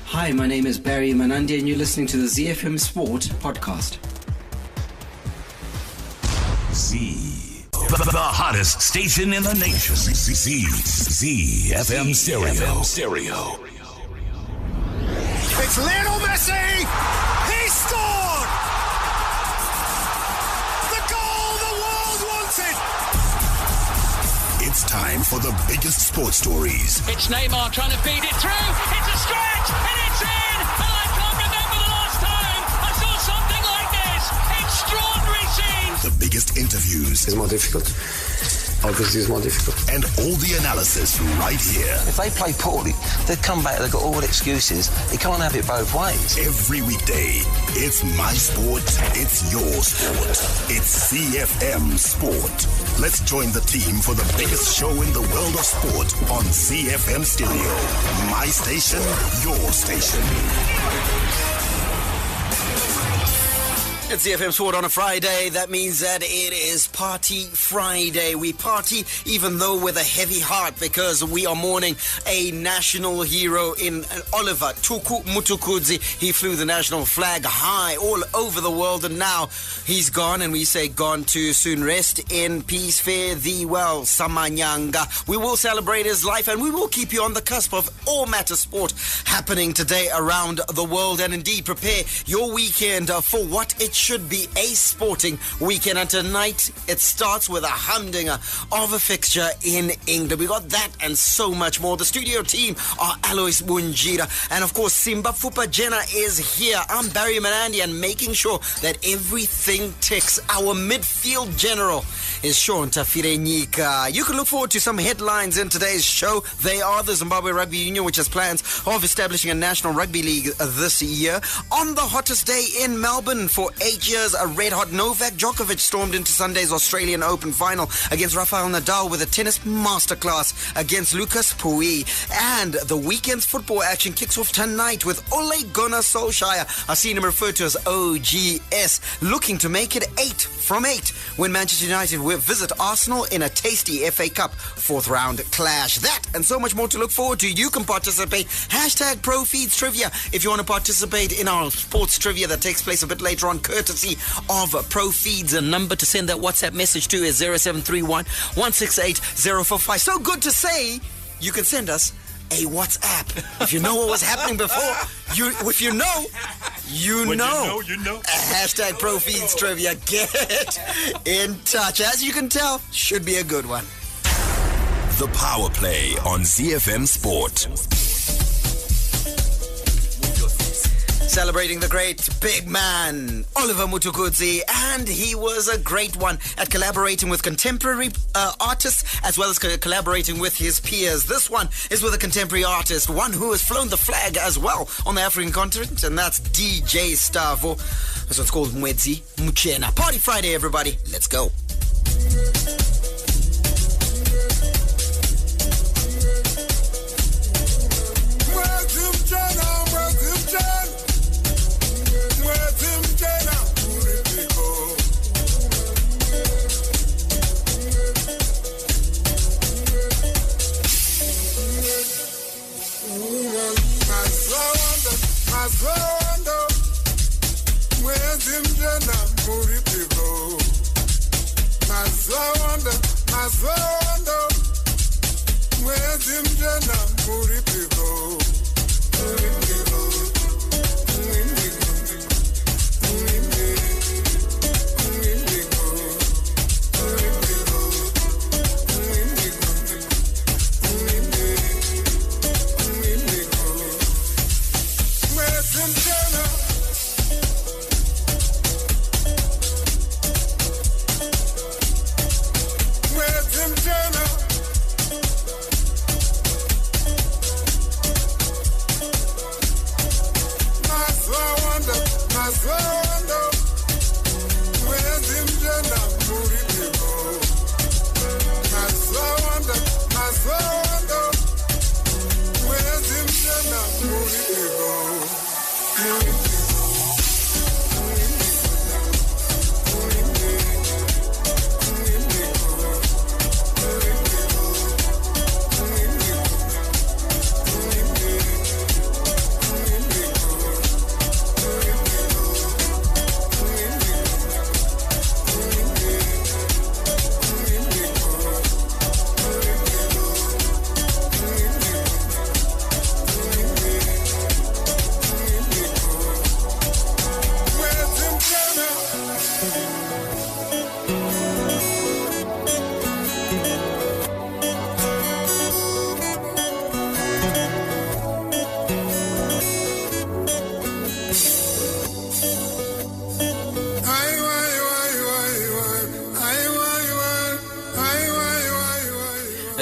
Hi, my name is Barry Manandi and you're listening to the ZiFM Sport podcast. The hottest station in the nation. ZiFM Stereo. It's Lionel Messi! He scored! The goal the world wanted! It's time for the biggest sports stories. It's Neymar trying to feed it through. It's a stretch and it's in! And I can't remember the last time I saw something like this. Extraordinary scenes. The biggest interviews. It's more difficult. Obviously, it's more difficult. And all the analysis right here. If they play poorly, they've come back, they've got all the excuses. You can't have it both ways. Every weekday, it's my sport, it's your sport. It's ZiFM Sport. Let's join the team for the biggest show in the world of sport on ZiFM Stereo. My station, your station. It's ZiFM Sport on a Friday. That means that it is Party Friday. We party even though with a heavy heart because we are mourning a national hero in Oliver Tuku Mutukudzi. He flew the national flag high all over the world and now he's gone, and we say gone to soon rest in peace. Fare thee well, Samanyanga. We will celebrate his life and we will keep you on the cusp of all matter sport happening today around the world, and indeed prepare your weekend for what it should be, a sporting weekend. And tonight it starts with a humdinger of a fixture in England. We got that and so much more. The studio team are Alois Bunjira and of course Simba Fupajena is here. I'm Barry Manandi and making sure that everything ticks. Our midfield general is Sean Tafirenyika. You can look forward to some headlines in today's show. They are the Zimbabwe Rugby Union, which has plans of establishing a National Rugby League this year. On the hottest day in Melbourne for 8 years, a red-hot Novak Djokovic stormed into Sunday's Australian Open final against Rafael Nadal with a tennis masterclass against Lucas Pouille. And the weekend's football action kicks off tonight with Ole Gunnar Solskjaer. I've seen him referred to as OGS, looking to make it 8 from 8 when Manchester United will visit Arsenal in a tasty FA Cup 4th round clash. That and so much more to look forward to. You can participate. Hashtag ProFeeds Trivia if you want to participate in our sports trivia that takes place a bit later on, courtesy of ProFeeds. A number to send that WhatsApp message to is 0731 168 045. So good to say you can send us a WhatsApp. If you know what was happening before, if you know, you know. Hashtag ProFeeds Trivia. Get in touch. As you can tell, should be a good one. The Power Play on ZiFM Sport. Celebrating the great big man, Oliver Mutukudzi, and he was a great one at collaborating with contemporary artists as well as collaborating with his peers. This one is with a contemporary artist, one who has flown the flag as well on the African continent, and that's DJ Stavo. This one's called Mwedzi Muchena. Party Friday, everybody. Let's go.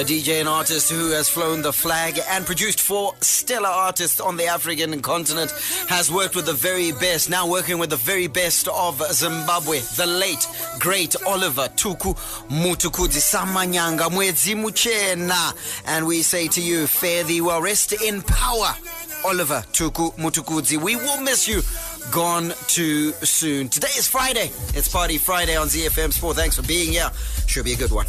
DJ and artist who has flown the flag and produced 4 stellar artists on the African continent, has worked with the very best, now working with the very best of Zimbabwe, the late, great Oliver Tuku Mutukudzi Samanyanga Mwedzi Muchena. And we say to you, fare thee well, rest in power, Oliver Tuku Mutukudzi. We will miss you. Gone too soon. Today is Friday. It's Party Friday on ZiFM Sport. Thanks for being here. Should be a good one.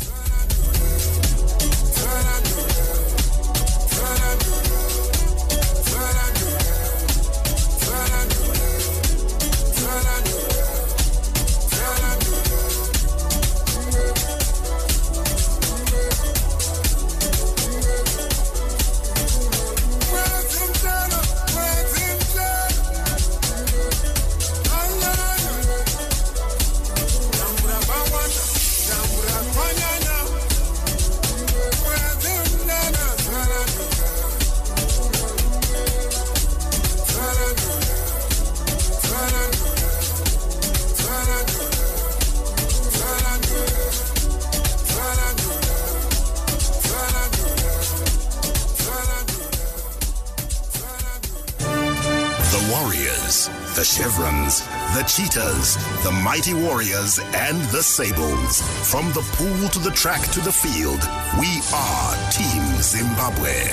The Chevrons, the Cheetahs, the Mighty Warriors, and the Sables. From the pool to the track to the field, we are Team Zimbabwe.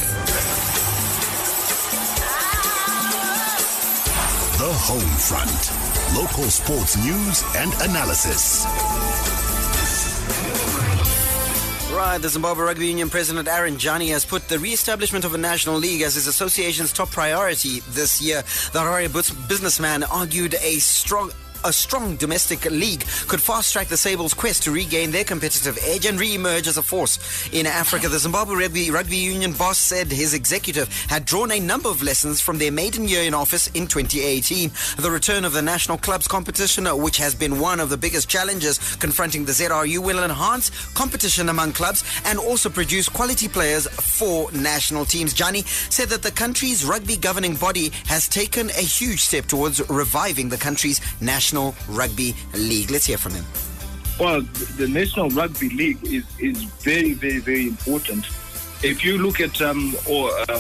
The Home Front. Local sports news and analysis. Right, the Zimbabwe Rugby Union President Aaron Jani has put the re-establishment of a national league as his association's top priority this year. The Harare businessman argued a strong domestic league could fast-track the Sables' quest to regain their competitive edge and re-emerge as a force in Africa. The Zimbabwe Rugby Union boss said his executive had drawn a number of lessons from their maiden year in office in 2018. The return of the national clubs competition, which has been one of the biggest challenges confronting the ZRU, will enhance competition among clubs and also produce quality players for national teams. Jani said that the country's rugby governing body has taken a huge step towards reviving the country's National Rugby League. Let's hear from him. Well, the National Rugby League is very, very, very important. If you look at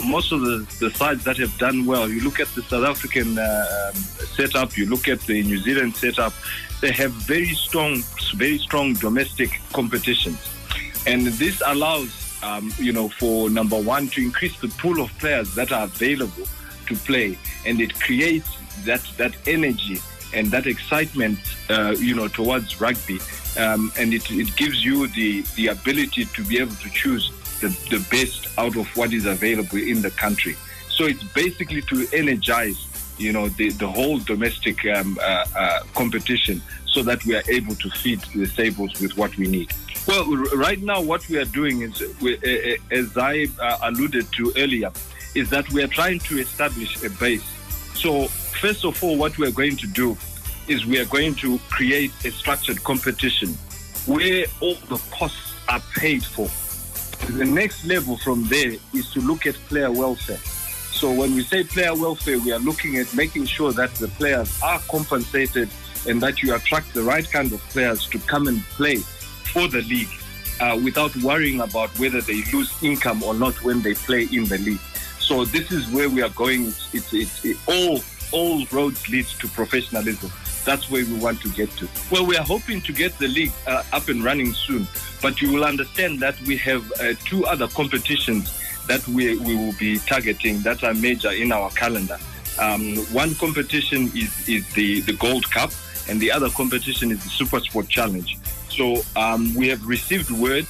most of the sides that have done well, you look at the South African setup, you look at the New Zealand setup, they have very strong domestic competitions. And this allows, for number one, to increase the pool of players that are available to play. And it creates that energy and that excitement, towards rugby, and it gives you the ability to be able to choose the best out of what is available in the country. So it's basically to energize, the whole domestic competition, so that we are able to feed the Sables with what we need. Well, right now what we are doing is, as I alluded to earlier, is that we are trying to establish a base. So first of all, what we are going to do is we are going to create a structured competition where all the costs are paid for. The next level from there is to look at player welfare. So when we say player welfare, we are looking at making sure that the players are compensated and that you attract the right kind of players to come and play for the league without worrying about whether they lose income or not when they play in the league. So this is where we are going. All roads lead to professionalism. That's where we want to get to. Well, we are hoping to get the league up and running soon, but you will understand that we have 2 other competitions that we will be targeting that are major in our calendar. One competition is the Gold Cup, and the other competition is the Super Sport Challenge. So we have received word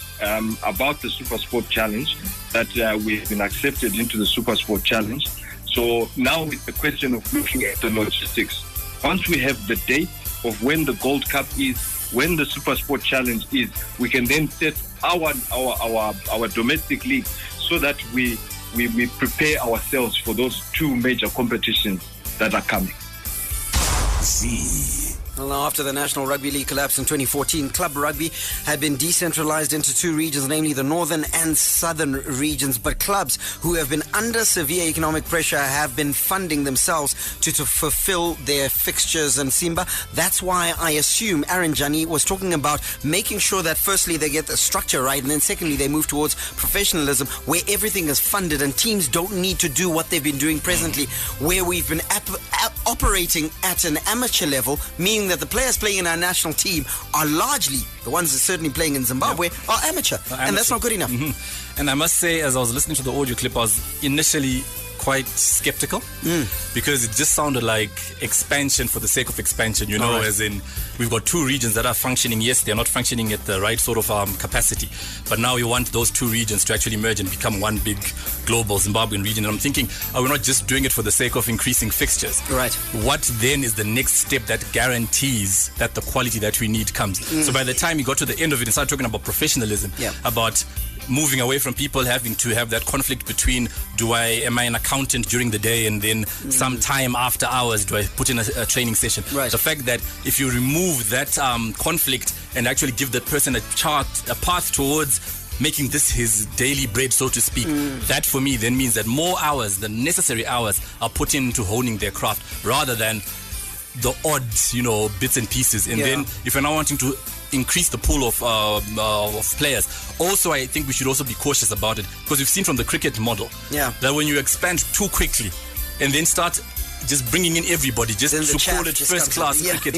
about the Super Sport Challenge that we have been accepted into the Super Sport Challenge. So now it's a question of looking at the logistics. Once we have the date of when the Gold Cup is, when the Super Sport Challenge is, we can then set our domestic league so that we prepare ourselves for those 2 major competitions that are coming. ZiFM. Well, now, after the National Rugby League collapse in 2014, club rugby had been decentralized into two regions, namely the northern and southern regions. But clubs who have been under severe economic pressure have been funding themselves to fulfill their fixtures. And Simba, that's why I assume Aaron Jani was talking about making sure that firstly they get the structure right, and then secondly they move towards professionalism where everything is funded and teams don't need to do what they've been doing presently, where we've been operating at an amateur level, meaning that the players playing in our national team are largely, the ones that are certainly playing in Zimbabwe, are amateur. And that's not good enough. And I must say, as I was listening to the audio clip, I was initially quite skeptical because it just sounded like expansion for the sake of expansion, you know, as in we've got two regions that are functioning. Yes, they're not functioning at the right sort of capacity, but now we want those two regions to actually merge and become one big global Zimbabwean region. And I'm thinking, are we not just doing it for the sake of increasing fixtures? Right. What then is the next step that guarantees that the quality that we need comes? So by the time you got to the end of it and start talking about professionalism, about moving away from people having to have that conflict between am I an accountant during the day and then some time after hours do I put in a training session? Right. The fact that if you remove that conflict and actually give that person a path towards making this his daily bread, so to speak, that for me then means that more hours, the necessary hours, are put into honing their craft rather than the odd, bits and pieces. And then if you're not wanting to increase the pool of players, also I think we should also be cautious about it, because we've seen from the cricket model that when you expand too quickly and then start just bringing in everybody just to call it first class cricket,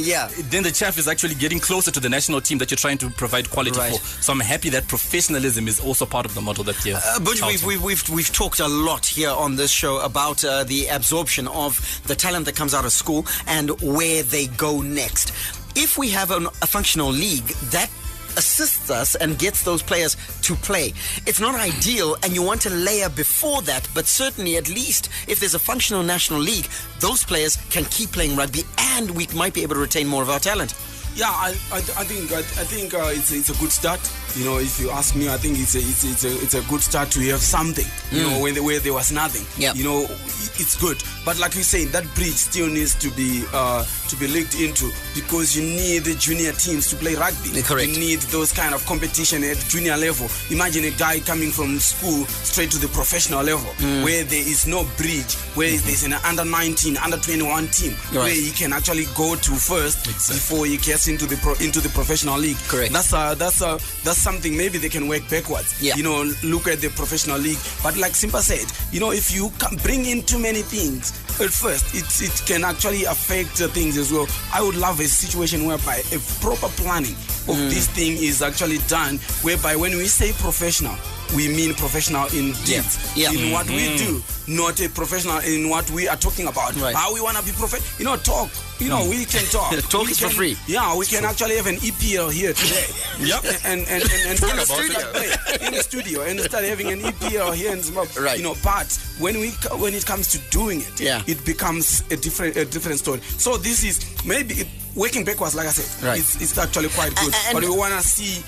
then the chaff is actually getting closer to the national team that you're trying to provide quality for. So I'm happy that professionalism is also part of the model that here. We've talked a lot here on this show about the absorption of the talent that comes out of school and where they go next. If we have a functional league that assists us and gets those players to play, it's not ideal, and you want to layer before that, but certainly at least if there's a functional national league, those players can keep playing rugby and we might be able to retain more of our talent. Yeah, I think it's a good start. If you ask me, I think it's a good start to have something. Where there was nothing. It's good. But like you say, that bridge still needs to be linked into, because you need the junior teams to play rugby. Correct. You need those kind of competition at junior level. Imagine a guy coming from school straight to the professional level, where there is no bridge, where there's an under 19, under 21 team, where he can actually go to first before he gets into the professional league. Correct. That's something maybe they can work backwards. Look at the professional league. But like Simba said, if you can bring in too many things at first, it can actually affect things as well. I would love a situation whereby a proper planning of this thing is actually done, whereby when we say professional, we mean professional in deeds, in what we do, not a professional in what we are talking about. How we want to be professional, talk. We can talk. Talk is for free. Yeah, we can actually have an EPL here today. and in the studio and start having an EPL here in Zimbabwe. But when it comes to doing it, it becomes a different story. So this is maybe working backwards, like I said. It's actually quite good. But we want to see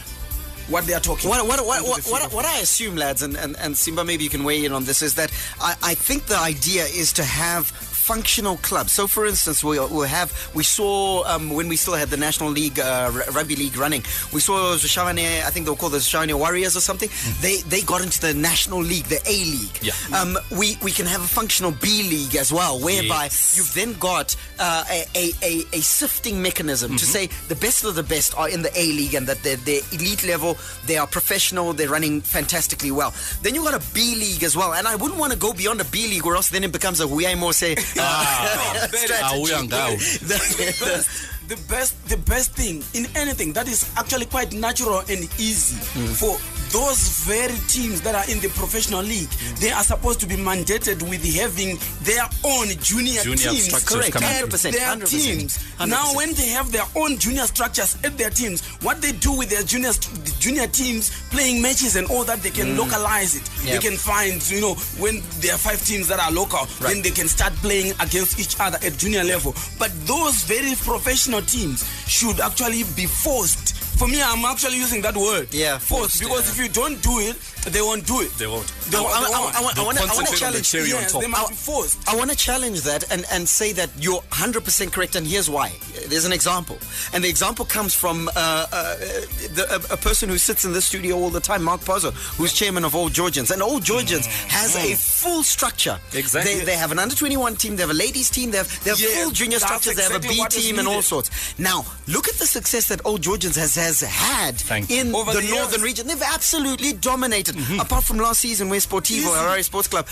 what they are talking about. What I assume, lads, and Simba, maybe you can weigh in on this, is that I think the idea is to have functional clubs. So, for instance, we saw when we still had the National League Rugby League running, we saw Zishane, I think they were called the Zishane Warriors or something. They got into the National League, the A League. We can have a functional B League as well, whereby you've then got a sifting mechanism to say the best of the best are in the A League and that they're elite level, they are professional, they're running fantastically well. Then you've got a B League as well, and I wouldn't want to go beyond a B League, or else then it becomes a Huaymo say. The best thing in anything that is actually quite natural and easy for those very teams that are in the professional league, they are supposed to be mandated with having their own junior teams. Correct, 100%. Their teams. 100%. Now, when they have their own junior structures at their teams, what they do with their junior teams playing matches and all that, they can localize it. They can find, when there are 5 teams that are local, then they can start playing against each other at junior level. But those very professional teams should actually be forced For me, I'm actually using that word. Yeah, forced. Because if you don't do it, they won't do it. They won't. I want to challenge. Cherry on top. They must be forced. I want to challenge that and say that you're 100% correct, and here's why. There's an example, and the example comes from a person who sits in this studio all the time, Mark Pozzo, who's chairman of Old Georgians, and Old Georgians has a full structure. Exactly. They have an under-21 team, they have a ladies team, they have full junior structures, they have a B team and all sorts. Now, look at the success that Old Georgians has had in the northern region. They've absolutely dominated. Apart from last season, where Sportivo, Harare Sports Club,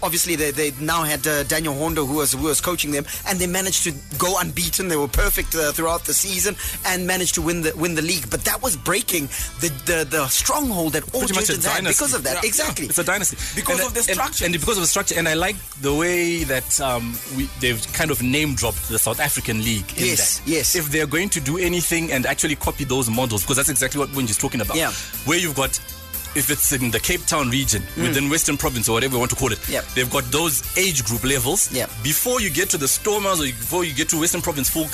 obviously they now had Daniel Hondo who was coaching them, and they managed to go unbeaten. They were perfect throughout the season and managed to win the league. But that was breaking the stronghold that Old Georgians had because of that. Exactly. It's a dynasty. Because of the structure. And because of the structure. And I like the way that they've kind of name dropped the South African League. Yes. If they're going to do anything and actually copy those models, because that's exactly what Wendy's talking about. Yeah. Where you've got, if it's in the Cape Town region, within Western Province or whatever you want to call it, they've got those age group levels. Before you get to the Stormers or before you get to Western Province full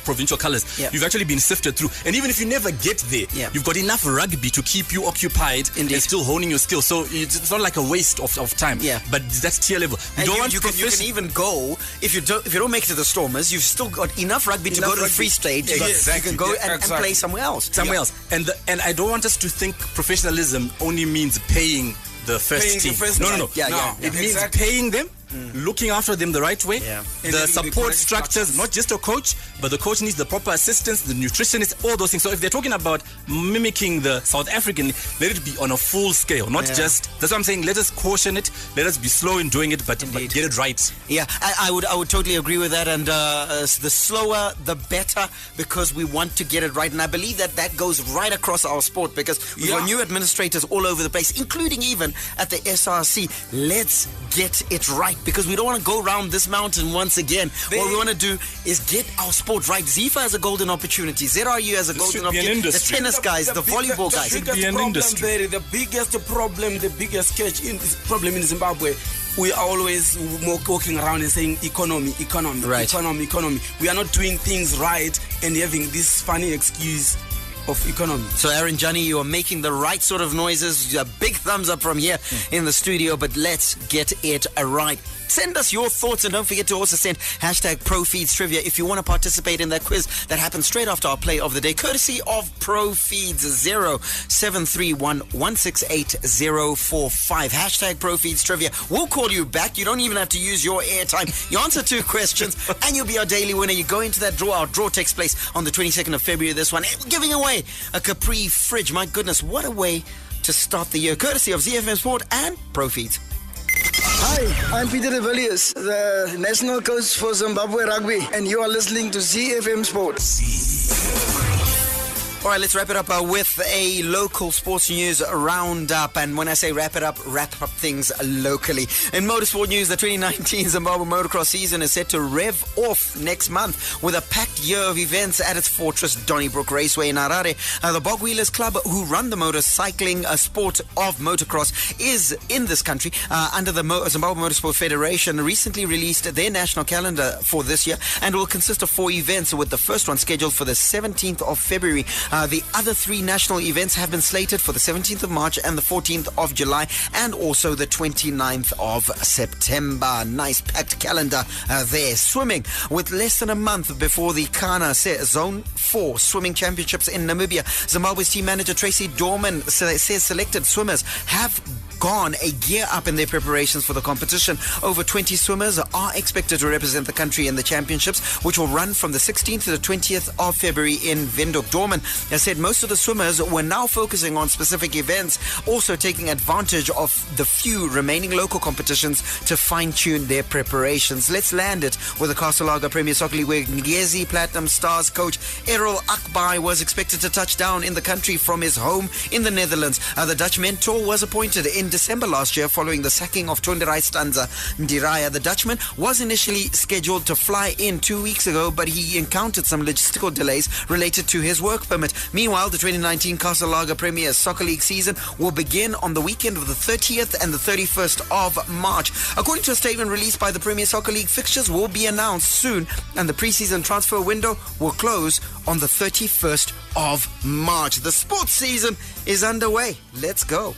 provincial colours, you've actually been sifted through. And even if you never get there, you've got enough rugby to keep you occupied and still honing your skills. So it's not like a waste of time. But that's tier level. You can even go, if you don't make it to the Stormers, you've still got enough rugby to go to the free stage. Exactly. You can go and play somewhere else. And I don't want us to think professionalism only means paying the first team. No. It means paying them, looking after them the right way, the support structures, not just a coach, but the coach needs the proper assistance, the nutritionist, all those things. So if they're talking about mimicking the South African, let it be on a full scale, not just, that's what I'm saying, let us caution it, let us be slow in doing it, but get it right. Yeah, I would totally agree with that, and the slower the better, because we want to get it right, and I believe that goes right across our sport, because we've got new administrators all over the place, including even at the SRC. Let's get it right, because we don't want to go around this mountain once again. What we want to do is get our sport right. ZIFA has a golden opportunity. ZRU has a golden opportunity. The tennis guys, the volleyball guys. The biggest problem in Zimbabwe, we are always walking around and saying economy. We are not doing things right and having this funny excuse of economy. So Aaron Jani, you are making the right sort of noises. A big thumbs up from here in the studio, but let's get it right. Send us your thoughts, and don't forget to also send #ProFeedsTrivia if you want to participate in that quiz that happens straight after our play of the day, courtesy of ProFeeds. 0731168045. #ProFeedsTrivia. We'll call you back. You don't even have to use your airtime. You answer 2 questions and you'll be our daily winner. You go into that draw. Our draw takes place on the 22nd of February, this one. We're giving away a Capri fridge. My goodness, what a way to start the year, courtesy of ZiFM Sport and ProFeeds. Hi, I'm Peter de Villiers, the national coach for Zimbabwe Rugby, and you are listening to ZiFM Sports. All right, let's wrap it up with a local sports news roundup. And when I say wrap up things locally. In motorsport news, the 2019 Zimbabwe motocross season is set to rev off next month with a packed year of events at its fortress Donnybrook Raceway in Harare. The Bog Wheelers Club, who run the motorcycling sport of motocross, is in this country under the Zimbabwe Motorsport Federation, recently released their national calendar for this year, and will consist of 4 events, with the first one scheduled for the 17th of February. The other 3 national events have been slated for the 17th of March and the 14th of July, and also the 29th of September. Nice packed calendar there. Swimming, with less than a month before the Kana Zone 4 Swimming Championships in Namibia, Zimbabwe's team manager Tracy Dorman says selected swimmers have gone a gear up in their preparations for the competition. Over 20 swimmers are expected to represent the country in the championships, which will run from the 16th to the 20th of February in Windhoek. Dorman has said most of the swimmers were now focusing on specific events, also taking advantage of the few remaining local competitions to fine-tune their preparations. Let's land it with the Castle Premier Soccer League, where Ngezi Platinum Stars coach Errol Akbay was expected to touch down in the country from his home in the Netherlands. The Dutch mentor was appointed in December last year following the sacking of Tonderai Stanza Ndiraya. The Dutchman was initially scheduled to fly in 2 weeks ago, but he encountered some logistical delays related to his work permit. Meanwhile, the 2019 Castle Lager Premier Soccer League season will begin on the weekend of the 30th and the 31st of March. According to a statement released by the Premier Soccer League, fixtures will be announced soon and the pre-season transfer window will close on the 31st of March. The sports season is underway. Let's go.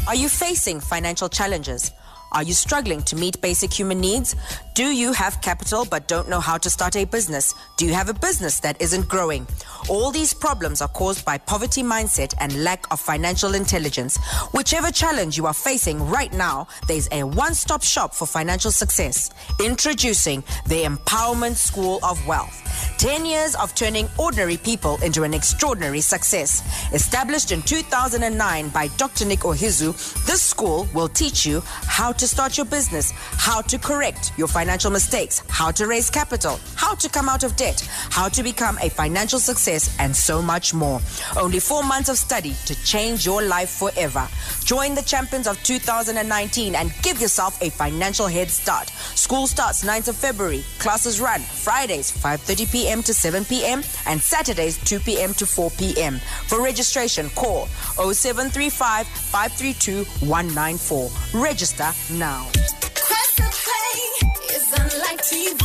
Are you facing financial challenges? Are you struggling to meet basic human needs? Do you have capital but don't know how to start a business? Do you have a business that isn't growing? All these problems are caused by poverty mindset and lack of financial intelligence. Whichever challenge you are facing right now, there's a one-stop shop for financial success. Introducing the Empowerment School of Wealth. 10 years of turning ordinary people into an extraordinary success. Established in 2009 by Dr. Nick Ohizu, this school will teach you how to start your business, how to correct your financial mistakes, how to raise capital, how to come out of debt, how to become a financial success, and so much more. Only 4 months of study to change your life forever. Join the champions of 2019 and give yourself a financial head start. School starts 9th of February. Classes run Fridays 5:30 p.m. to 7 p.m. and Saturdays 2 p.m. to 4 p.m. For registration, call 0735 532 194. Register now. Questa Play is unlike TV.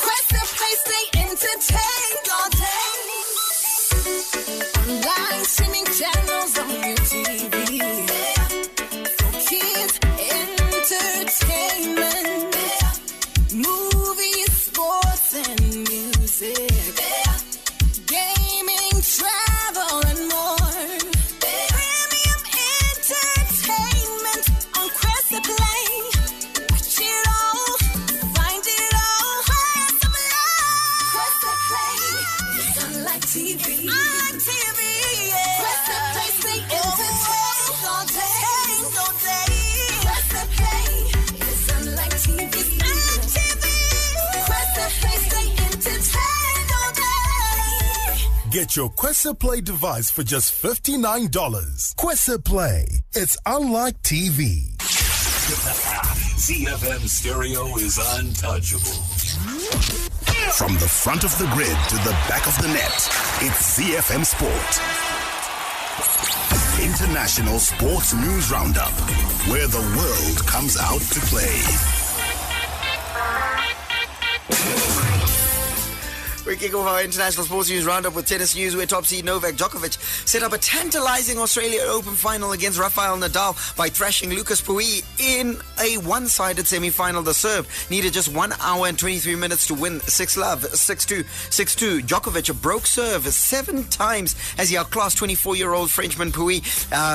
Questa Play stay entertained all day. Online streaming channels on your TV. For kids, entertainment. Movies, sports, and music. Gaming, travel, and more. Get your Quessa Play device for just $59. Quessa Play. It's unlike TV. ZiFM stereo is untouchable. From the front of the grid to the back of the net, it's ZiFM Sport. International Sports News Roundup, where the world comes out to play. We kick off our international sports news roundup with tennis news, where top seed Novak Djokovic set up a tantalizing Australian Open final against Rafael Nadal by thrashing Lucas Pouille in a one-sided semi-final. The serve needed just 1 hour and 23 minutes to win 6-love, 6-2, 6-2. Djokovic broke serve 7 times as he outclassed 24-year-old Frenchman Pouille,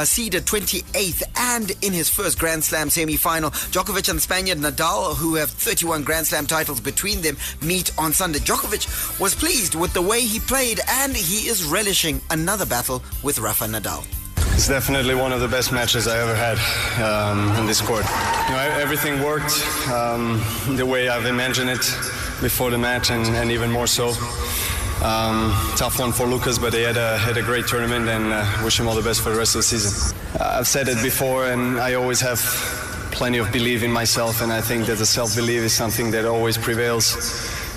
seeded 28th and in his first Grand Slam semi-final. Djokovic and the Spaniard Nadal, who have 31 Grand Slam titles between them, meet on Sunday. Djokovic was pleased with the way he played, and he is relishing another battle with Rafa Nadal. It's definitely one of the best matches I ever had in this court. You know, everything worked the way I've imagined it before the match, and even more so. Tough one for Lucas, but he had a great tournament, and wish him all the best for the rest of the season. I've said it before, and I always have plenty of belief in myself, and I think that the self-belief is something that always prevails.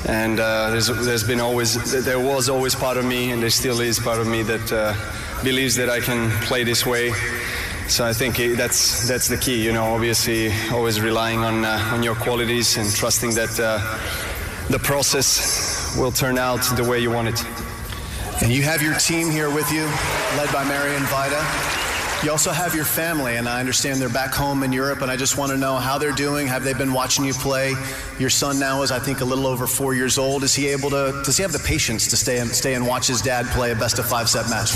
And there was always part of me, and there still is part of me that believes that I can play this way. So I think that's the key, you know. Obviously, always relying on your qualities and trusting that the process will turn out the way you want it. And you have your team here with you, led by Marian Vida. You also have your family, and I understand they're back home in Europe, and I just want to know how they're doing. Have they been watching you play? Your son now is, I think, a little over 4 years old. Does he have the patience to stay and watch his dad play a best-of-5 set match?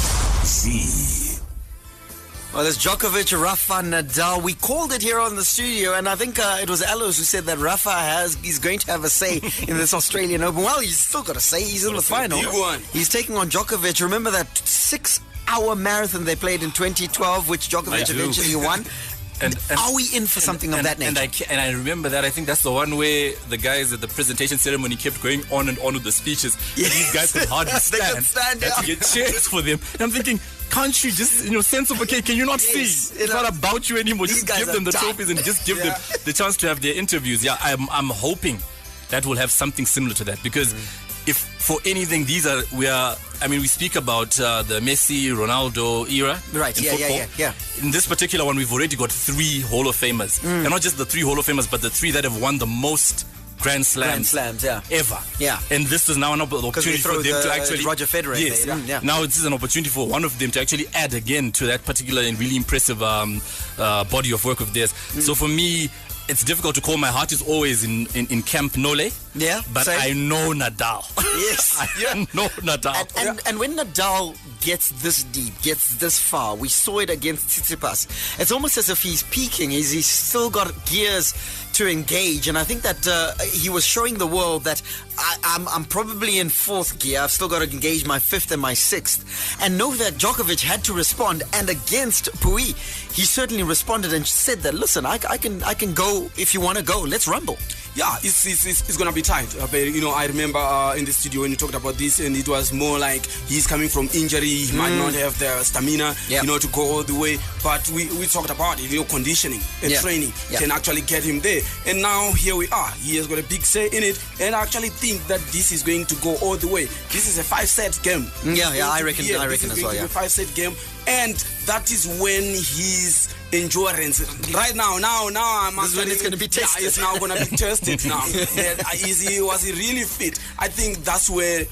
Well, there's Djokovic, Rafa, Nadal. We called it here on the studio, and I think it was Alos who said that Rafa he's going to have a say in this Australian Open. Well, he's still got a say. He's in the final. He's taking on Djokovic. Remember that 6-hour marathon they played in 2012, which Djokovic eventually won? And are we in for something of that nature? And I remember that. I think that's the one where the guys at the presentation ceremony kept going on and on with the speeches. Yes. These guys could hardly stand. They could stand, had to get chairs for them. And I'm thinking, can't you just, sense of, okay, can you not see? It's not about you anymore. Just give them the trophies and just give them the chance to have their interviews. Yeah, I'm hoping that will have something similar to that, because if for anything, we speak about the Messi, Ronaldo era. Right, in football. In this particular one, we've already got 3 Hall of Famers. And not just the 3 Hall of Famers, but the 3 that have won the most Grand Slams ever. Yeah. And this is now an opportunity for them to actually... Roger Federer. Yes. Now this is an opportunity for one of them to actually add again to that particular and really impressive body of work of theirs. So for me, it's difficult to call. My heart is always in Camp Nole. Yeah. But same. I know Nadal. Yes. I know Nadal. And when Nadal gets this deep, gets this far, we saw it against Tsitsipas. It's almost as if he's peaking. He's still got gears to engage, and I think that he was showing the world that I'm probably in 4th gear. I've still got to engage my 5th and my 6th. And Novak Djokovic had to respond, and against Pouille, he certainly responded and said that, listen, I can go if you want to go. Let's rumble. Yeah, it's gonna be tight. I remember in the studio when you talked about this, and it was more like he's coming from injury. He might not have the stamina, to go all the way. But we talked about it. Conditioning and training can actually get him there. And now here we are. He has got a big say in it, and I actually think that this is going to go all the way. This is a 5-set game. I reckon as well. A 5-set game, and that is when his endurance right now I'm this is when it's going to be tested. It's now going to be tested now. Was he really fit? I think that's where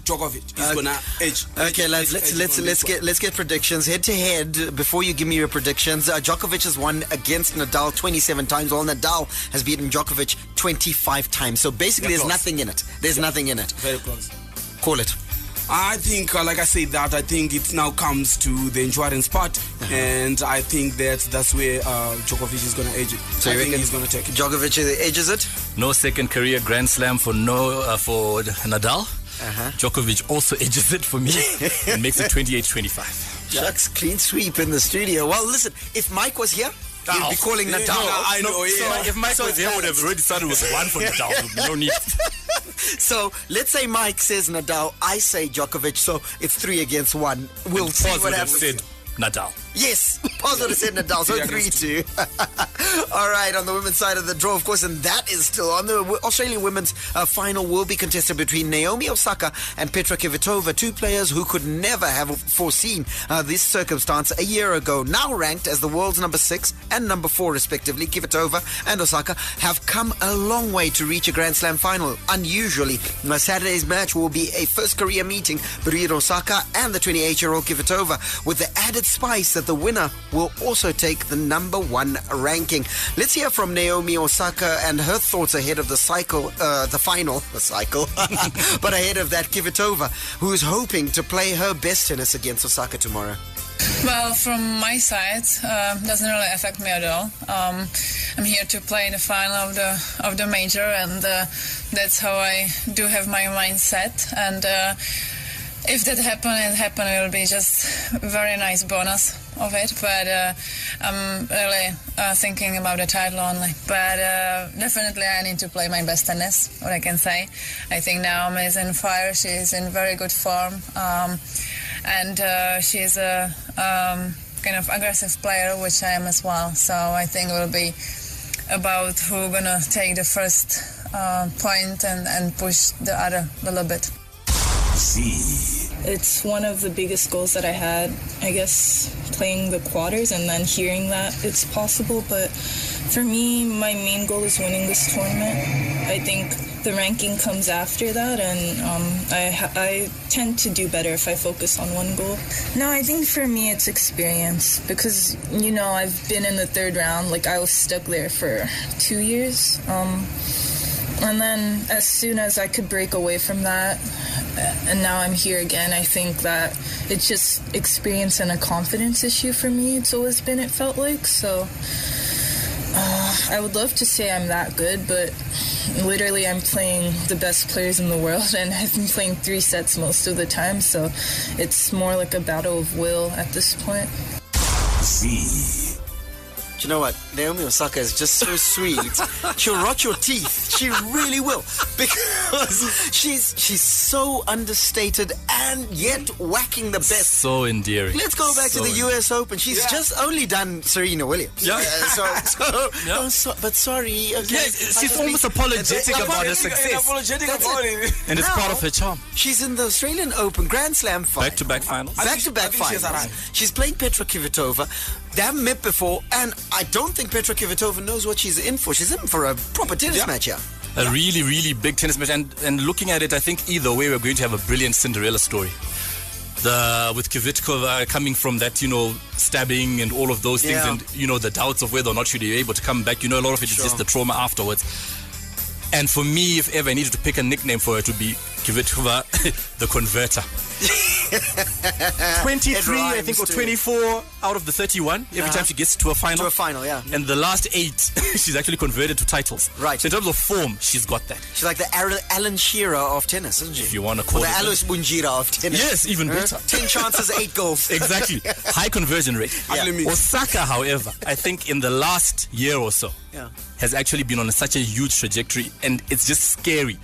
Djokovic is going to edge. Okay, let's get predictions head to head. Before you give me your predictions, Djokovic has won against Nadal 27 times, while Nadal has beaten Djokovic 25 times. So basically, there's nothing in it. Nothing in it. Very close. Call it. I think, like I said, I think it now comes to the endurance part, and I think that's where Djokovic is going to edge it. So I you think reckon he's going to take it. Djokovic edges it? No second career Grand Slam for Nadal. Djokovic also edges it for me and makes it 28-25. Shucks, clean sweep in the studio. Well, listen, if Mike was here, he'd be calling Nadal. I know. So if Mike was here, I would have already started with 1 for Nadal. No need. So let's say Mike says Nadal, I say Djokovic, so it's 3 against 1. We'll see what happens. Said Nadal. Yes, Paz would have said Nadal, so 3-2. All right, on the women's side of the draw, of course, and that is still on. The Australian women's final will be contested between Naomi Osaka and Petra Kvitova, 2 players who could never have foreseen this circumstance a year ago. Now ranked as the world's number 6 and number 4 respectively, Kvitova and Osaka have come a long way to reach a Grand Slam final. Unusually, Saturday's match will be a first career meeting between Osaka and the 28-year-old Kvitova, with the added spice that the winner will also take the number 1 ranking. Let's hear from Naomi Osaka and her thoughts ahead of the final. But ahead of that, Kvitova, who is hoping to play her best tennis against Osaka tomorrow. Well, from my side, doesn't really affect me at all. I'm here to play the final of the major, and that's how I do have my mind set. And if that happen, it will be just a very nice bonus of it. But I'm really thinking about the title only. But definitely I need to play my best tennis, what I can say. I think Naomi is in fire. She's in very good form. And she's a kind of aggressive player, which I am as well. So I think it will be about who's going to take the first point and push the other a little bit. It's one of the biggest goals that I had, I guess, playing the quarters and then hearing that it's possible. But for me, my main goal is winning this tournament. I think the ranking comes after that, and I tend to do better if I focus on one goal. No, I think for me it's experience, because, I've been in the 3rd round. Like, I was stuck there for 2 years. And then as soon as I could break away from that, and now I'm here again, I think that it's just experience and a confidence issue for me. It's always been, it felt like. So I would love to say I'm that good, but literally I'm playing the best players in the world, and I've been playing 3 sets most of the time. So it's more like a battle of will at this point. you know what? Naomi Osaka is just so sweet. She'll rot your teeth. She really will. Because she's so understated and yet whacking the best. So endearing. Let's go back to the US Open. She's just only done Serena Williams. Yeah. But sorry. Okay. Yes, she's almost apologetic about her success. Apologetic about it. And it's part of her charm. She's in the Australian Open Grand Slam final. Back-to-back finals. Back-to-back finals. She's playing Petra Kvitova. They haven't met before, and I don't think Petra Kvitova knows what she's in for. She's in for a proper tennis match here. A really, really big tennis match. And looking at it, I think either way we're going to have a brilliant Cinderella story. With Kvitova coming from that, stabbing and all of those things, and, the doubts of whether or not she'll be able to come back. A lot of it is just the trauma afterwards. And for me, if ever I needed to pick a nickname for her, to be Kvitova, the Converter. 23, I think, or 24 out of the 31 every time she gets to a final. To a final, yeah. And the last 8, she's actually converted to titles. Right. So in terms of form, she's got that. She's like the Alan Shearer of tennis, isn't she? If you want to call or it. the Alois Bunjira of tennis. Yes, even better. 10 chances, 8 goals. Exactly. High conversion rate. Yeah. Osaka, however, I think in the last year or so, has actually been on such a huge trajectory, and it's just scary.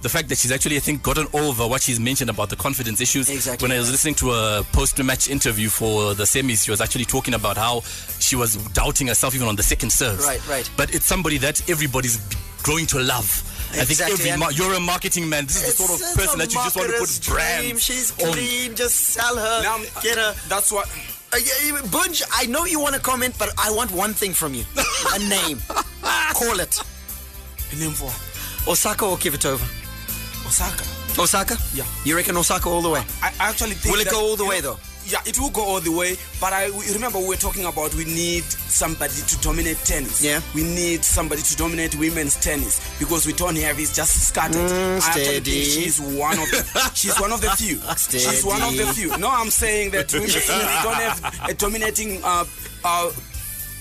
The fact that she's actually, I think, gotten over what she's mentioned about the confidence issues. Exactly. When I was listening to a post-match interview for the semis, she was actually talking about how she was doubting herself even on the second serve. Right. But it's somebody that everybody's growing to love. Exactly. I think you're a marketing man. This is the sort of person that you just want to put brand. She's clean. Just sell her. Now, get her. That's what... Bunj, I know you want to comment, but I want one thing from you. A name. Call it. A name for? Osaka or Kvitova? Osaka? Yeah. You reckon Osaka all the way? I actually think will it go all the way though? Yeah, it will go all the way. But remember we were talking about we need somebody to dominate tennis. Yeah. We need somebody to dominate women's tennis because we don't have it's just scattered. I actually think she's one of the she's one of the few. Steady. She's one of the few. No, I'm saying that we don't have a dominating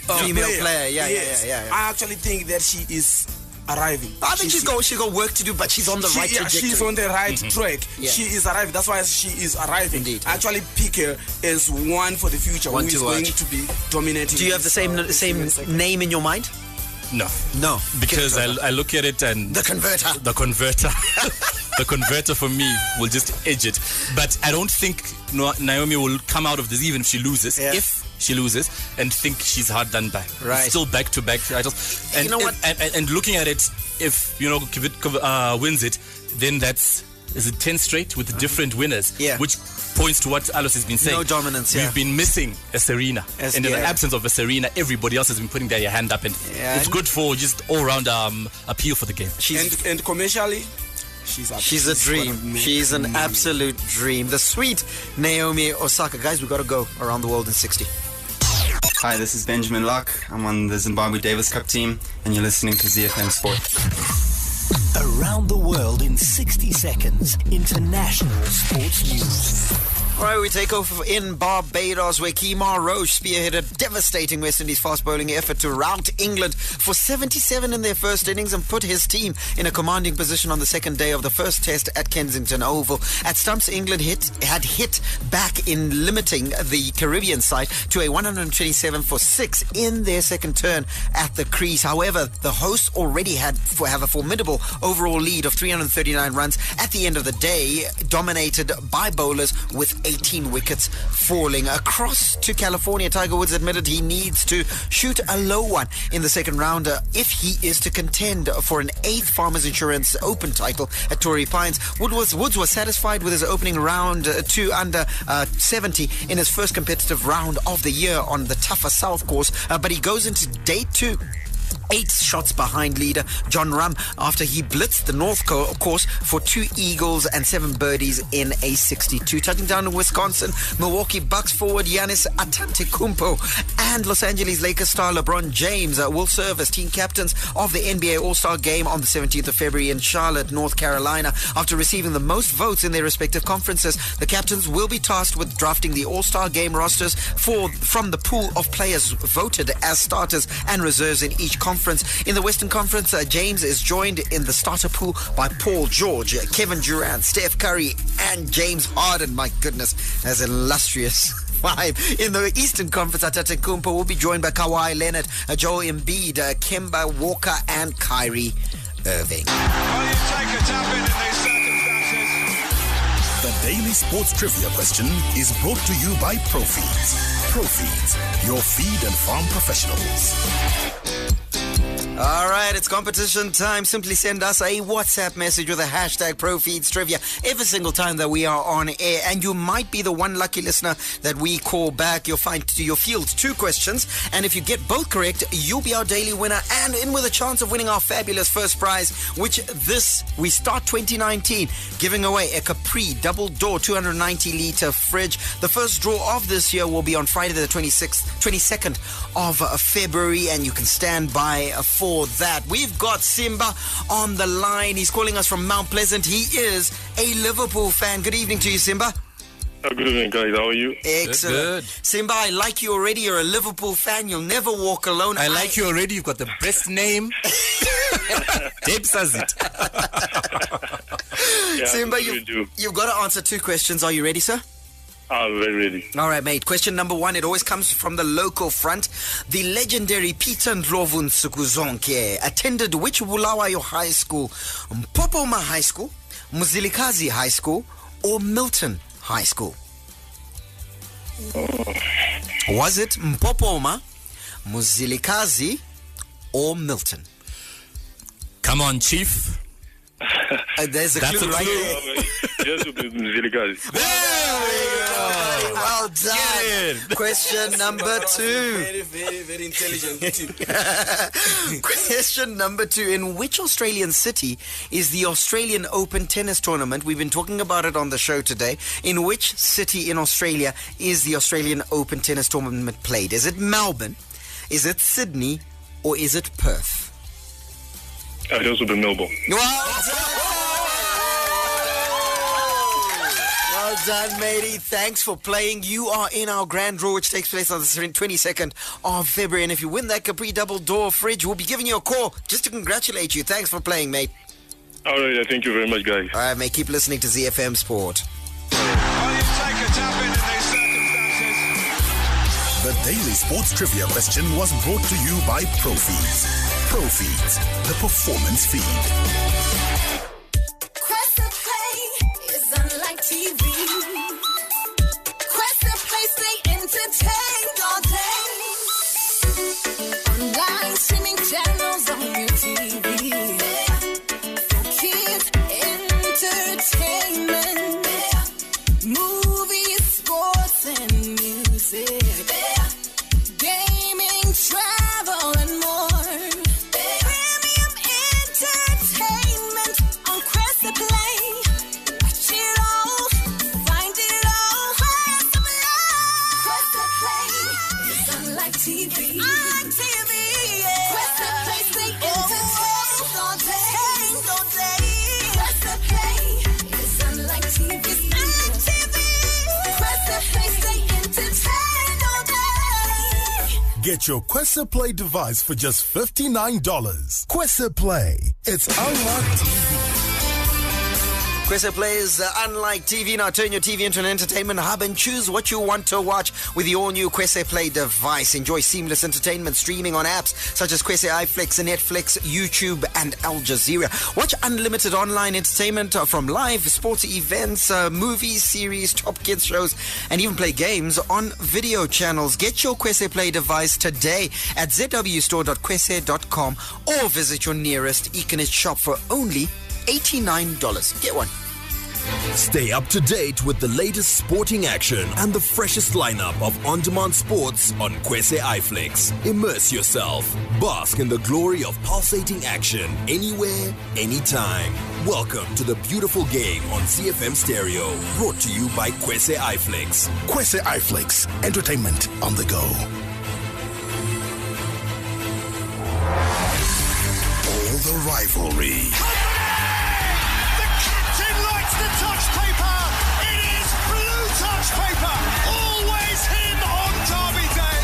female player. Yeah. I actually think that she is arriving. I think she's got work to do, but she's on the right trajectory. She's on the right track. Yeah. She is arriving. That's why she is arriving. Indeed. I actually pick her as one for the future who is going to be dominating. Do you have the same name in your mind? No. Because I look at it and... The Converter. The Converter for me will just edge it. But I don't think Naomi will come out of this even if she loses. Yeah. If she loses and think she's hard done by. Right. It's still back-to-back titles. And, you know what? And looking at it, if Kvitova wins it, then is it 10 straight with different winners? Yeah. Which points to what Alice has been saying. No dominance, We've been missing a Serena. And in the absence of a Serena, everybody else has been putting their hand up. And it's good for just all-round appeal for the game. And commercially... She's a dream. She's an absolute dream. The sweet Naomi Osaka. Guys, we've got to go around the world in 60. Hi, this is Benjamin Locke. I'm on the Zimbabwe Davis Cup team, and you're listening to ZiFM Sport. Around the world in 60 seconds. International sports news. All right, we take over in Barbados, where Kemar Roach spearheaded a devastating West Indies fast bowling effort to rout England for 77 in their first innings and put his team in a commanding position on the second day of the first test at Kensington Oval. At stumps, England had hit back in limiting the Caribbean side to a 127 for 6 in their second turn at the crease. However, the hosts already have a formidable overall lead of 339 runs at the end of the day, dominated by bowlers with 18 wickets falling. Across to California, Tiger Woods admitted he needs to shoot a low one in the second rounder if he is to contend for an 8th Farmers Insurance Open title at Torrey Pines. Woods was satisfied with his opening round 2 under 70 in his first competitive round of the year on the tougher South course, but he goes into day 2 8 shots behind leader John Rum after he blitzed the North course for 2 eagles and 7 birdies in a 62. Touching down in Wisconsin, Milwaukee Bucks forward Giannis Antetokounmpo and Los Angeles Lakers star LeBron James will serve as team captains of the NBA All-Star Game on the 17th of February in Charlotte, North Carolina. After receiving the most votes in their respective conferences, the captains will be tasked with drafting the All-Star Game rosters from the pool of players voted as starters and reserves in each conference. In the Western Conference, James is joined in the starter pool by Paul George, Kevin Durant, Steph Curry, and James Harden. My goodness, that's illustrious 5. In the Eastern Conference, Antetokounmpo will be joined by Kawhi Leonard, Joel Embiid, Kemba Walker, and Kyrie Irving. Well, you take a tap in these circumstances. The Daily Sports Trivia question is brought to you by Profeeds. Profeeds, your feed and farm professionals. All right, it's competition time. Simply send us a WhatsApp message with a hashtag ProFeedsTrivia every single time that we are on air. And you might be the one lucky listener that we call back. You'll field 2 questions. And if you get both correct, you'll be our daily winner and in with a chance of winning our fabulous first prize, which we start 2019 giving away a Capri double door 290-litre fridge. The first draw of this year will be on Friday the 22nd of February. And you can stand by for that. We've got Simba on the line. He's calling us from Mount Pleasant. He is a Liverpool fan. Good evening to you, Simba. Good evening, guys. How are you? Excellent. Good. Simba, I like you already. You're a Liverpool fan. You'll never walk alone. I like you already. You've got the best name. Deb says it. Yeah, Simba, you've got to answer 2 questions. Are you ready, sir? I'm very ready. All right, mate. Question number 1. It always comes from the local front. The legendary Peter Ndlovu Nsukuzonke attended which Bulawayo High School? Mpopoma High School, Muzilikazi High School, or Milton High School? Was it Mpopoma, Muzilikazi, or Milton? Come on, Chief. There's a clue right there. Yes, Muzilikazi. Well done. Question number 2. Very intelligent. Question number 2. In which Australian city is the Australian Open tennis tournament? We've been talking about it on the show today. In which city in Australia is the Australian Open tennis tournament played? Is it Melbourne? Is it Sydney? Or is it Perth? It also be Melbourne. Well done, matey. Thanks for playing. You are in our grand draw, which takes place on the 22nd of February. And if you win that Capri double door fridge, we'll be giving you a call just to congratulate you. Thanks for playing, mate. All right. Thank you very much, guys. All right, mate. Keep listening to ZiFM Sport. Well, you take a tap in these circumstances. The Daily Sports Trivia question was brought to you by Profeeds. Profeeds, the performance feed. Is unlike TV. Quest a place they entertained all day. Online streaming channels on your TV. For kids, entertainment. Movies, sports, and music. Gaming, travel, and more. Premium entertainment on Quest a Play. TV. On TV, yeah. Quest a place they entertain all day. Quest a Play is unlike TV. It's unlike TV. Quest a place they entertain all day. Get your Quest a Play device for just $59. Quest a Play, it's unlike TV. Quest a Play is unlike TV. Now turn your TV into an entertainment hub and choose what you want to watch with the all-new Quest a Play device. Enjoy seamless entertainment streaming on apps such as Quest iFlix, Netflix, YouTube, and Al Jazeera. Watch unlimited online entertainment from live sports events, movies, series, top kids shows, and even play games on video channels. Get your Quest a Play device today at zwstore.quest.com or visit your nearest Econet shop for only $89. Get one. Stay up to date with the latest sporting action and the freshest lineup of on-demand sports on Kwese iFlix. Immerse yourself. Bask in the glory of pulsating action anywhere, anytime. Welcome to the beautiful game on ZiFM Stereo. Brought to you by Kwese iFlix. Kwese iFlix. Entertainment on the go. All the rivalry. The touch paper. It is blue touch paper. Always him on Derby Day.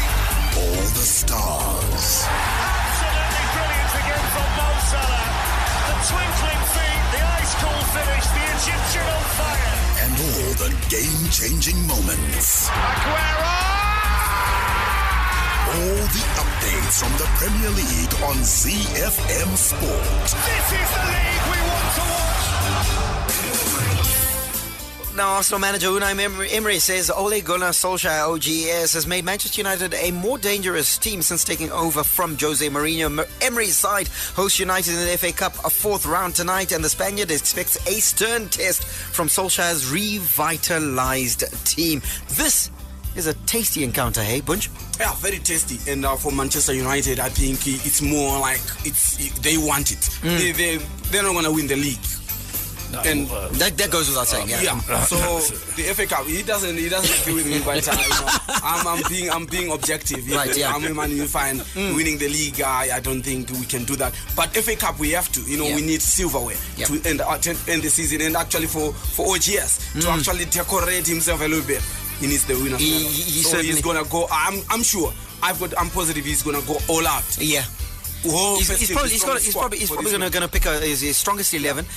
All the stars. Absolutely brilliant again from Mo Salah. The twinkling feet, the ice cool finish, the Egyptian on fire. and all the game-changing moments. All the updates from the Premier League on ZiFM Sport. This is the league we want to watch. Now, Arsenal manager Unai Emery says Ole Gunnar Solskjaer, OGS, has made Manchester United a more dangerous team since taking over from Jose Mourinho. Emery's side hosts United in the FA Cup, a fourth round tonight, and the Spaniard expects a stern test from Solskjaer's revitalised team. This is a tasty encounter, hey, Bunch? Yeah, very tasty. And for Manchester United, I think it's more like they want it. They're not going to win the league. And that goes without saying, yeah. So the FA Cup, he doesn't agree with me, but I'm being objective. Right, yeah. I'm a man you find winning the league. I don't think we can do that. But FA Cup, we have to. We need silverware to end the season, and actually for OGS to actually decorate himself a little bit. He needs the winner. He's gonna go. I'm sure. I'm positive he's gonna go all out. Yeah. He's probably going to pick his strongest 11.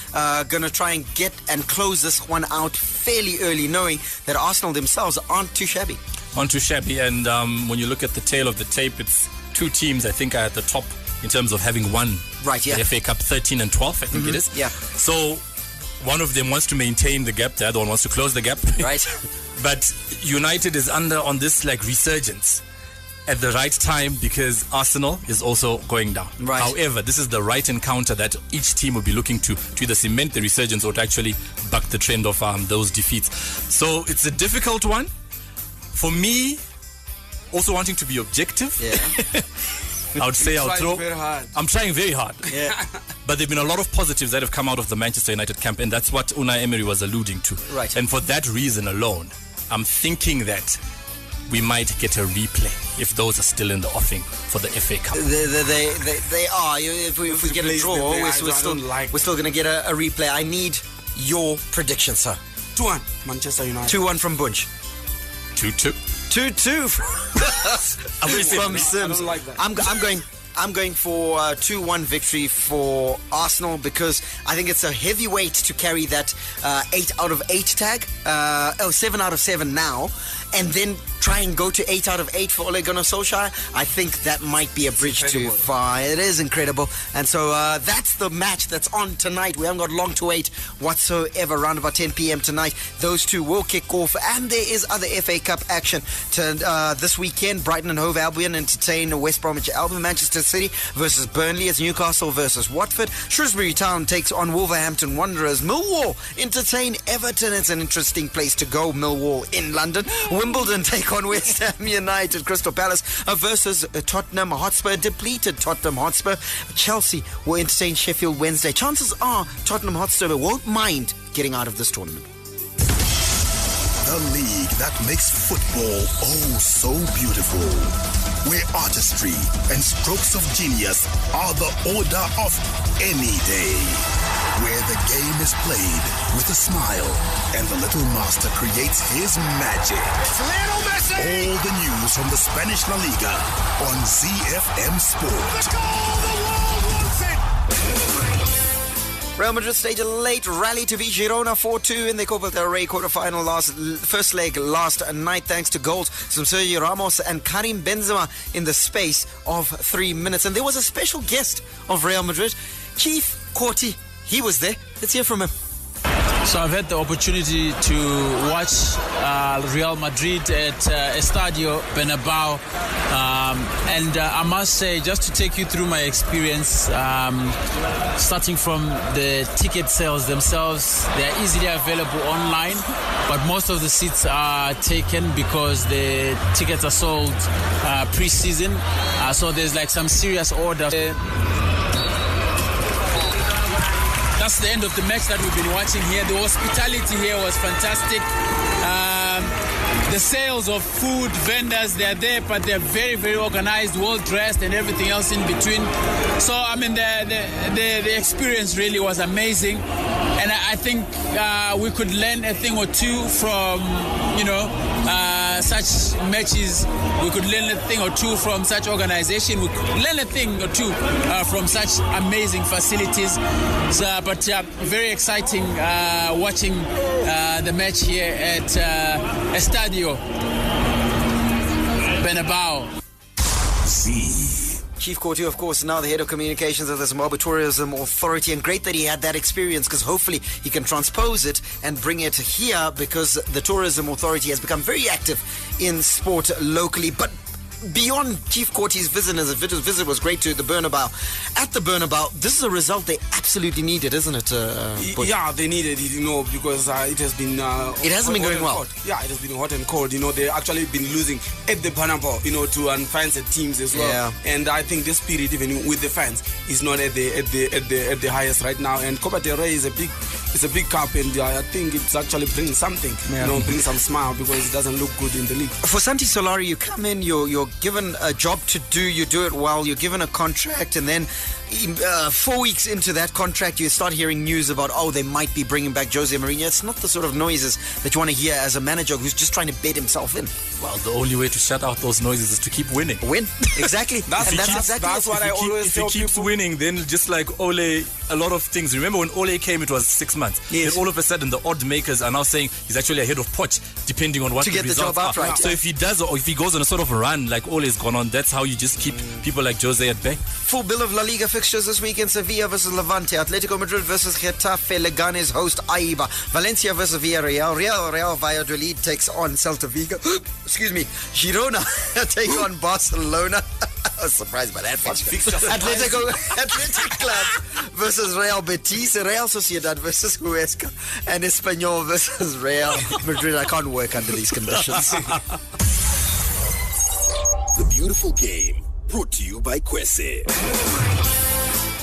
Going to try and get and close this one out fairly early, knowing that Arsenal themselves aren't too shabby. And when you look at the tail of the tape, it's two teams I think are at the top in terms of having won the FA Cup 13 and 12, I think it is. Yeah. So one of them wants to maintain the gap, the other one wants to close the gap. Right. But United is on this resurgence at the right time because Arsenal is also going down. Right. However, this is the right encounter that each team will be looking to either cement the resurgence or to actually buck the trend of those defeats. So it's a difficult one. For me, also wanting to be objective, I would say I'm trying very hard. Yeah. But there have been a lot of positives that have come out of the Manchester United camp, and that's what Unai Emery was alluding to. Right. And for that reason alone, I'm thinking that we might get a replay if those are still in the offing for the FA Cup. They are. If we get a draw, we're still going to get a replay. I need your prediction, sir. 2-1 Manchester United. 2-1 from Bunch. 2-2. 2-2 from Sims. I don't like that. I'm going for 2-1 victory for Arsenal because I think it's a heavy weight to carry that 8 out of 8 tag. 7 out of 7 now. And then try and go to 8 out of 8 for Ole Gunnar Solskjaer. I think that might be a bridge too far. It is incredible. And so that's the match that's on tonight. We haven't got long to wait whatsoever. Around about 10 p.m. tonight, those two will kick off. And there is other FA Cup action this weekend. Brighton and Hove Albion entertain West Bromwich Albion. Manchester City versus Burnley. It's Newcastle versus Watford. Shrewsbury Town takes on Wolverhampton Wanderers. Millwall entertain Everton. It's an interesting place to go, Millwall in London. Wimbledon take on West Ham United. Crystal Palace versus Tottenham Hotspur. Depleted Tottenham Hotspur. Chelsea will entertain Sheffield Wednesday. Chances are Tottenham Hotspur won't mind getting out of this tournament. The league that makes football oh so beautiful, where artistry and strokes of genius are the order of any day, where the game is played with a smile and the little master creates his magic. It's Lionel Messi! All the news from the Spanish La Liga on ZiFM Sport. The goal the world wants it! Real Madrid staged a late rally to beat Girona 4-2 in the Copa del Rey quarterfinal first leg last night, thanks to goals from Sergio Ramos and Karim Benzema in the space of 3 minutes. And there was a special guest of Real Madrid, Chief Corti. He was there. Let's hear from him. So I've had the opportunity to watch Real Madrid at Estadio Bernabeu, and I must say, just to take you through my experience, starting from the ticket sales themselves, they are easily available online, but most of the seats are taken because the tickets are sold pre-season, so there's like some serious order. That's the end of the match that we've been watching here. The hospitality here was fantastic. The sales of food, vendors, they're there, but they're very, very organized, well-dressed, and everything else in between. So, I mean, the experience really was amazing. And I think we could learn a thing or two from, such matches. We could learn a thing or two from such organization. We could learn a thing or two from such amazing facilities. But very exciting watching the match here at Estadio Bernabeu. Chief Courtier, of course, now the head of communications of the Zimbabwe Tourism Authority, and great that he had that experience, because hopefully he can transpose it and bring it here, because the Tourism Authority has become very active in sport locally. But beyond Chief Courtier's visit, his visit was great to the Bernabeu. At the Bernabeu, this is a result they absolutely needed, isn't it? Yeah, they needed it, because it has been... it hasn't been going well. Yeah, it has been hot and cold. They actually been losing at the Bernabeu, to unfancied teams as well. Yeah. And I think the spirit, even with the fans, is not at the highest right now. And Copa del Rey is a big cup, and I think it's actually bringing something. Bring some smile, because it doesn't look good in the league. For Santi Solari, you come in, you're given a job to do, you do it well, you're given a contract, and then 4 weeks into that contract you start hearing news about, they might be bringing back Jose Mourinho. It's not the sort of noises that you want to hear as a manager who's just trying to bed himself in. Well, the only way to shut out those noises is to keep winning. Win, exactly. That's what I always tell people. If he keeps winning, then just like Ole, a lot of things. Remember when Ole came, it was 6 months. Yes. Then all of a sudden the odd makers are now saying he's actually ahead of Poch, depending on what to the get the results job out, are. right? So if he does, or if he goes on a sort of a run like Ole's gone on, that's how you just keep people like Jose at bay. Full bill of La Liga fixtures this weekend: Sevilla versus Levante, Atletico Madrid versus Getafe, Leganes host Aiba, Valencia versus Villarreal, Real Valladolid takes on Celta Vigo. Excuse me, Girona take on Barcelona. I was surprised by that fixture. Athletic Club versus Real Betis, Real Sociedad versus Huesca, and Espanyol versus Real Madrid. I can't work under these conditions. The Beautiful Game, brought to you by Kwese.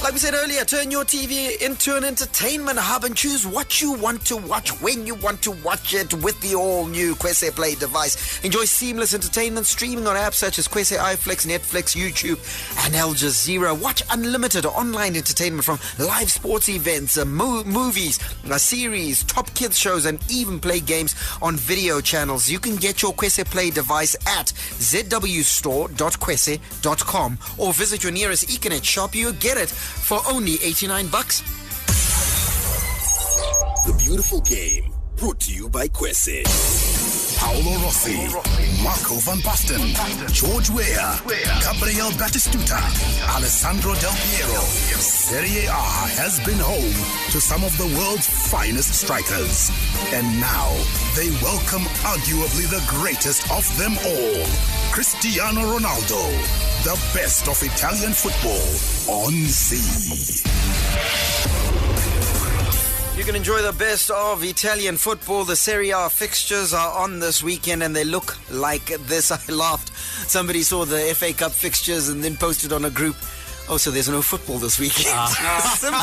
Like we said earlier, turn your TV into an entertainment hub and choose what you want to watch when you want to watch it with the all-new Kwese Play device. Enjoy seamless entertainment streaming on apps such as Kwese iFlix, Netflix, YouTube, and Al Jazeera. Watch unlimited online entertainment from live sports events, movies, series, top kids shows, and even play games on video channels. You can get your Kwese Play device at zwstore.kwese.com or visit your nearest Econet shop. You get it for only $89. The Beautiful Game, brought to you by Kwese. Paolo Rossi, Marco van Basten, George Weah, Gabriel Batistuta, Alessandro Del Piero. Serie A has been home to some of the world's finest strikers. And now they welcome arguably the greatest of them all, Cristiano Ronaldo, the best of Italian football on Z. You can enjoy the best of Italian football. The Serie A fixtures are on this weekend and they look like this. I laughed. Somebody saw the FA Cup fixtures and then posted on a group, so there's no football this weekend. simply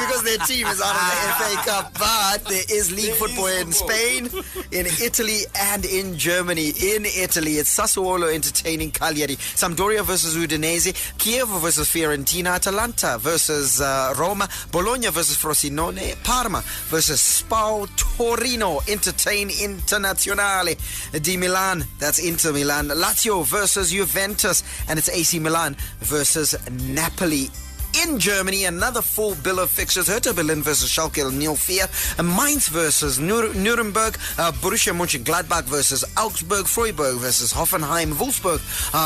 because their team is out of the FA Cup. But there is league football in Spain, in Italy, and in Germany. In Italy, it's Sassuolo entertaining Cagliari, Sampdoria versus Udinese, Kiev versus Fiorentina, Atalanta versus Roma, Bologna versus Frosinone, Parma versus Spal, Torino entertain Internazionale di Milan, that's Inter Milan, Lazio versus Juventus, and it's AC Milan versus Napoli. In Germany, another full bill of fixtures: Hertha Berlin versus Schalke 04, Mainz versus Nuremberg, Borussia Mönchengladbach versus Augsburg, Freiburg versus Hoffenheim, Wolfsburg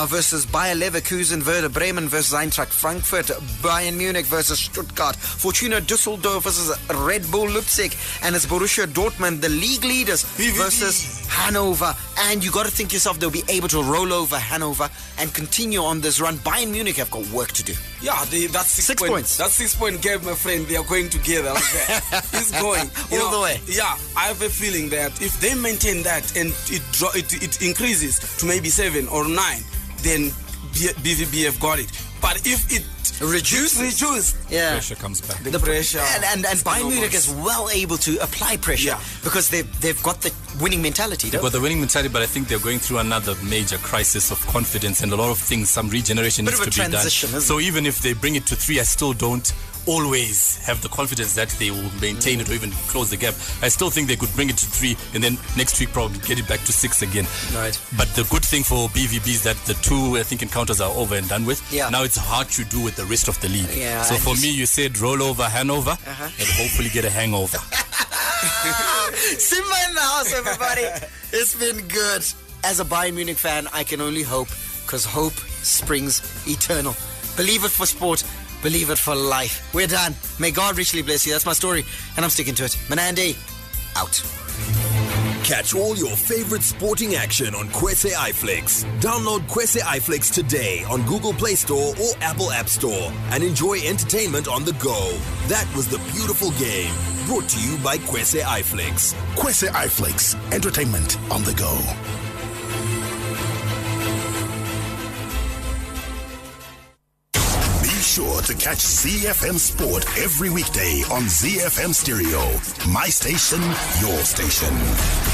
versus Bayer Leverkusen, Werder Bremen versus Eintracht Frankfurt, Bayern Munich versus Stuttgart, Fortuna Düsseldorf versus Red Bull Leipzig, and it's Borussia Dortmund, the league leaders, versus Hanover. And you got to think yourself, they'll be able to roll over Hanover and continue on this run. Bayern Munich have got work to do. Yeah, that's 6 points. That 6 point gap, my friend, they are going together like that. It's going all the way. Yeah, I have a feeling that if they maintain that and it increases to maybe 7 or 9, then BVB have got it. But if it reduce, yeah, pressure comes back. The pressure, and Bayern Munich is well able to apply pressure because they've got the winning mentality. They've got the winning mentality, but I think they're going through another major crisis of confidence and a lot of things. Some regeneration needs to be done. So even if they bring it to 3, I still don't always have the confidence that they will maintain it or even close the gap. I still think they could bring it to 3 and then next week probably get it back to 6 again. Right. But the good thing for BVB is that the 2, I think, encounters are over and done with. Yeah. Now it's hard to do with the rest of the league. Yeah, so for me, you said roll over, Hanover, and hopefully get a hangover. Simba in the house, everybody. It's been good. As a Bayern Munich fan, I can only hope, because hope springs eternal. Believe it for sport. Believe it for life. We're done. May God richly bless you. That's my story, and I'm sticking to it. Manandi, out. Catch all your favorite sporting action on Kwese iFlix. Download Kwese iFlix today on Google Play Store or Apple App Store and enjoy entertainment on the go. That was The Beautiful Game, brought to you by Kwese iFlix. Kwese iFlix, entertainment on the go. Be sure to catch ZiFM Sport every weekday on ZiFM Stereo. My station, your station.